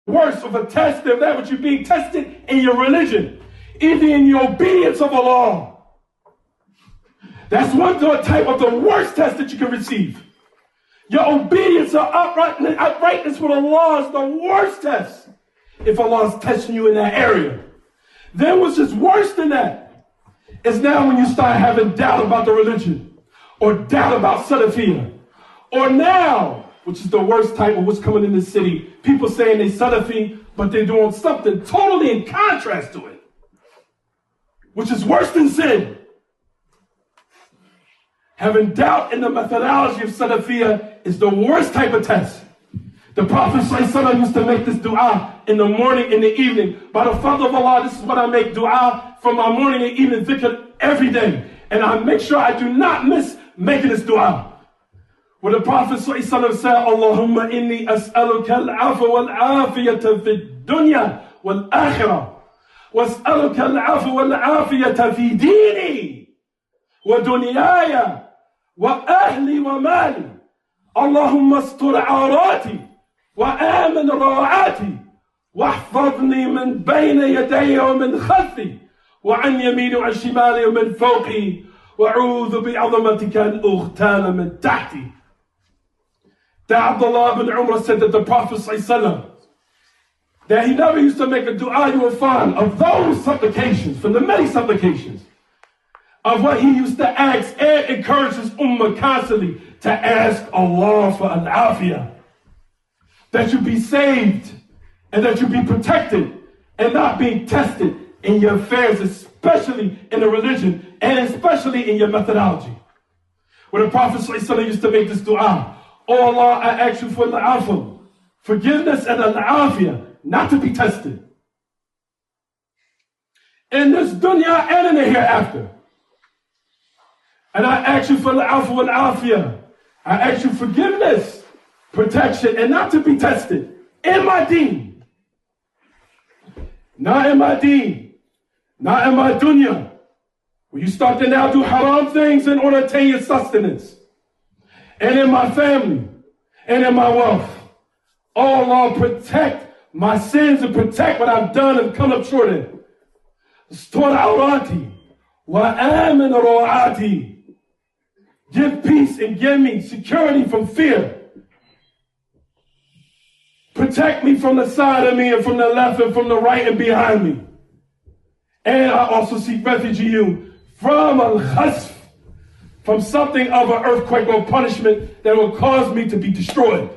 worse of a test than that which you're being tested in your religion, either in your obedience of Allah. That's one type of the worst test that you can receive. Your obedience or uprightness with Allah is the worst test if Allah is testing you in that area. Then what's just worse than that is now when you start having doubt about the religion or doubt about Salafiyah, or now, which is the worst type of what's coming in the city, people saying they Salafi, but they're doing something totally in contrast to it, which is worse than sin. Having doubt in the methodology of Salafiyah is the worst type of test. The Prophet ﷺ used to make this dua in the morning, in the evening. By the fadl of Allah, this is what I make dua from my morning and evening dhikr every day. And I make sure I do not miss making this dua. Where the Prophet ﷺ said, Allahumma inni as'aluka al-'afwa wal-'afiyata fi dunya wal-akhirah. Was'aluka al-'afwa wal-'afiyata fi dini wa dunyaya wa ahli wa mali. Allahumma astur 'awrati وآمن روعاتي واحفظني من بين يدي ومن خلفي وعن يميني وعن شمالي ومن فوقي وأعوذ بعظمتك أن أغتال من تحتي. That Abdullah ibn Umar said that the Prophet ﷺ, that he never used to make a dua you will find of those supplications, from the many supplications, of what he used to ask and encourage his ummah constantly to ask Allah for al-afiyah. That you be saved and that you be protected and not being tested in your affairs, especially in the religion and especially in your methodology. When the Prophet ﷺ used to make this dua, oh Allah, I ask you for al-afwa, forgiveness and al-afiyah, not to be tested in this dunya and in the hereafter. And I ask you for al-afwa wal-afiyah. I ask you forgiveness, protection, and not to be tested in my deen. Not in my deen. Not in my dunya. When you start to now do haram things in order to attain your sustenance. And in my family. And in my wealth. Oh Lord, protect my sins and protect what I've done and come up short in. Astur 'awrati wa amin rawati. Give peace and give me security from fear. Protect me from the side of me and from the left and from the right and behind me. And I also seek refuge in you from al-khasf, from something of an earthquake or punishment that will cause me to be destroyed.